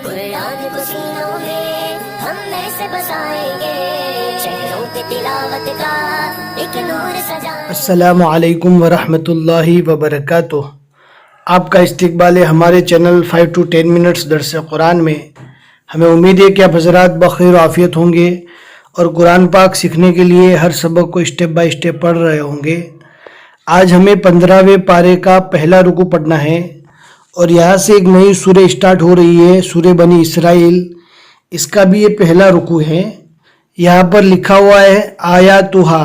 قرآن کو سینوں میں ہم ایسے بسائیں گے، شہروں پہ تلاوت کا ایک نور سجائیں گے۔ السلام علیکم ورحمۃ اللہ وبرکاتہ۔ آپ کا استقبال ہے ہمارے چینل 5 to 10 منٹس درس قرآن میں۔ ہمیں امید ہے کہ آپ حضرات بخیر و عافیت ہوں گے اور قرآن پاک سیکھنے کے لیے ہر سبق کو اسٹیپ بائی اسٹیپ پڑھ رہے ہوں گے۔ آج ہمیں 15ویں پارے کا پہلا رکوع پڑھنا ہے اور یہاں سے ایک نئی سورہ اسٹارٹ ہو رہی ہے، سورہ بنی اسرائیل۔ اس کا بھی یہ پہلا رکوع ہے۔ یہاں پر لکھا ہوا ہے آیاتھا،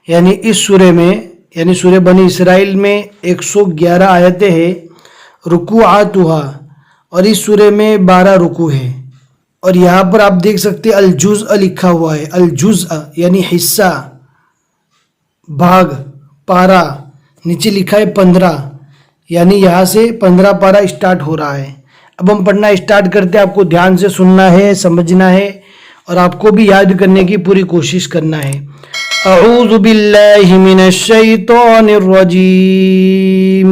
یعنی اس سورہ میں، یعنی سورہ بنی اسرائیل میں 111 آیتیں ہیں، رکوعاتھا، اور اس سورہ میں 12 رکوع ہے۔ اور یہاں پر آپ دیکھ سکتے الجزء لکھا ہوا ہے، الجزء یعنی حصہ، بھاگ، پارہ، نیچے لکھا ہے 15، یعنی یہاں سے 15 پارہ اسٹارٹ ہو رہا ہے۔ اب ہم پڑھنا اسٹارٹ کرتے ہیں، آپ کو دھیان سے سننا ہے، سمجھنا ہے اور آپ کو بھی یاد کرنے کی پوری کوشش کرنا ہے۔ اعوذ باللہ من الشیطان الرجیم،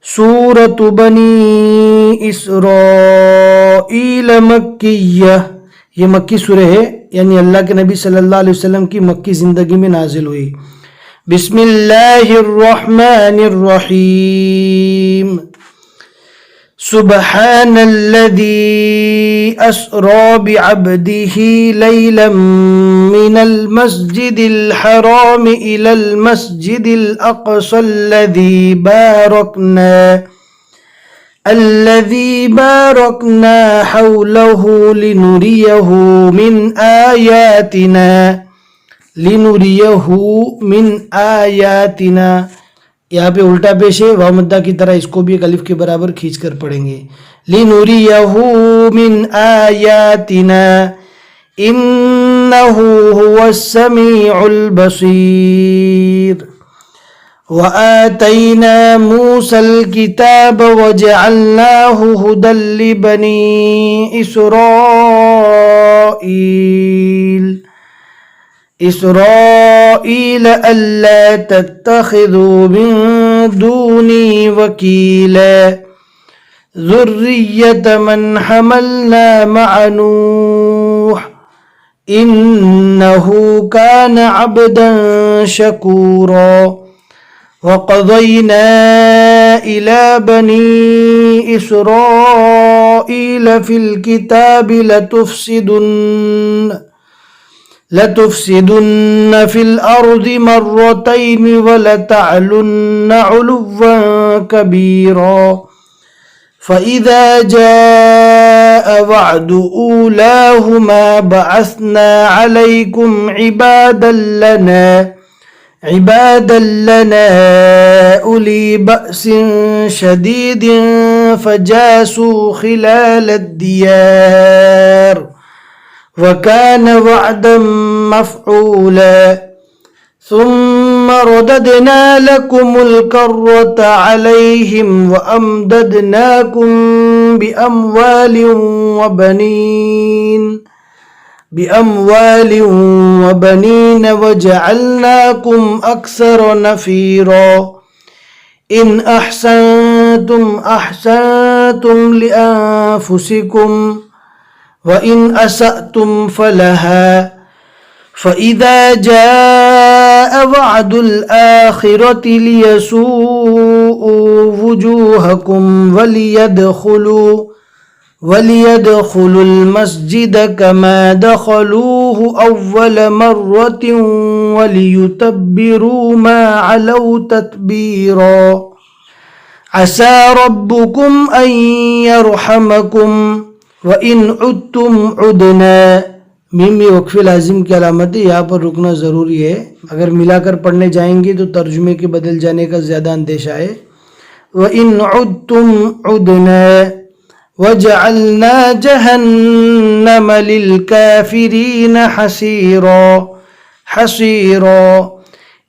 سورۃ بنی اسرائیل مکیہ، یہ مکی سورہ ہے، یعنی اللہ کے نبی صلی اللہ علیہ وسلم کی مکی زندگی میں نازل ہوئی۔ بسم اللہ الرحمن الرحیم، سبحان الذی اسری بعبدہ لیلا من المسجد الحرام الی المسجد الاقصی الذی بارکنا حولہ لنریہ من آیاتنا۔ یہاں پہ الٹا پیش ہے، واو مدہ کی طرح، اس کو بھی ایک الف کے برابر کھینچ کر پڑھیں گے۔ لنریہ من آیاتنا انہ هو السمیع البصیر۔ وآتینا موسیٰ الکتاب وجعلناہ ھدی لبنی اسرائیل الا تتخذوا من دونی وکیلا ذریۃ من حملنا مع نوح انہ کان عبدا شکورا۔ وقضینا الی بنی اسرائیل فی الکتاب لتفسدن فی الارض مرتین ولتعلن علوا کبیرا۔ فإذا جاء وعد أولاهما بعثنا عليكم عبادا لنا أولي بأس شديد فجاسوا خلال الديار وكان وعدا مفعولا۔ ثم رددنا لكم الكرة عليهم وأمددناكم بأموال وبنين وجعلناكم أكثر نفيرا۔ إن أحسنتم أحسنتم لأنفسكم وإن أسأتم فلها۔ فإذا جاء وعد الآخرة ليسوءوا وجوهكم وليدخلوا المسجد كما دخلوه أول مرة وليتبروا ما علوا تتبيرا۔ عسى ربكم أن يرحمكم وإن عدتم عدنا۔ میم وقف لازم کی علامت ہے، یہاں پر رکنا ضروری ہے، اگر ملا کر پڑھنے جائیں گے تو ترجمے کے بدل جانے کا زیادہ اندیشہ ہے۔ وَإِنْ عُدْتُمْ عُدْنَا وَجَعَلْنَا جَهَنَّمَ لِلْكَافِرِينَ حَصِيرًا۔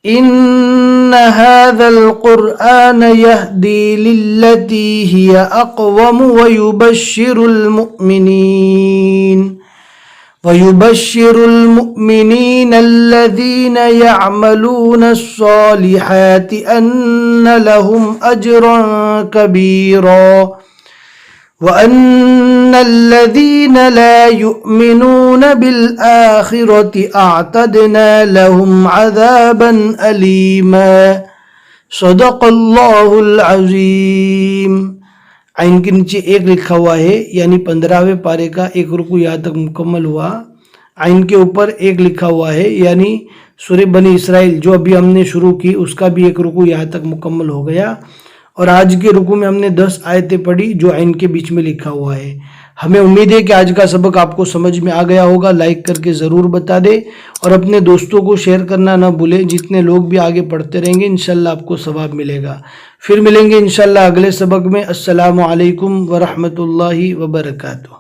إِنَّ هَذَا الْقُرْآنَ يَهْدِي لِلَّتِي هِيَ أَقْوَمُ ويبشر المؤمنين الذين يعملون الصالحات أن لهم أجرا كبيرا وأن الذين لا يؤمنون بالآخرة أعتدنا لهم عذابا أليما صدق اللہ العظیم. عین کے نیچے ایک لکھا ہوا ہے، یعنی 15ویں پارے کا ایک رکوع یہاں تک مکمل ہوا. عین کے اوپر ایک لکھا ہوا ہے، یعنی سورہ بنی اسرائیل جو ابھی ہم نے شروع کی اس کا بھی ایک رکوع یہاں تک مکمل ہو گیا. اور آج کے رکوع میں ہم نے 10 آیتیں پڑھی جو عین کے بیچ میں لکھا ہوا ہے. ہمیں امید ہے کہ آج کا سبق آپ کو سمجھ میں آ گیا ہوگا. لائک کر کے ضرور بتا دیں اور اپنے دوستوں کو شیئر کرنا نہ بھولیں. جتنے لوگ بھی آگے پڑھتے رہیں گے انشاءاللہ آپ کو ثواب ملے گا. پھر ملیں گے انشاءاللہ اگلے سبق میں. السلام علیکم ورحمۃ اللہ وبرکاتہ.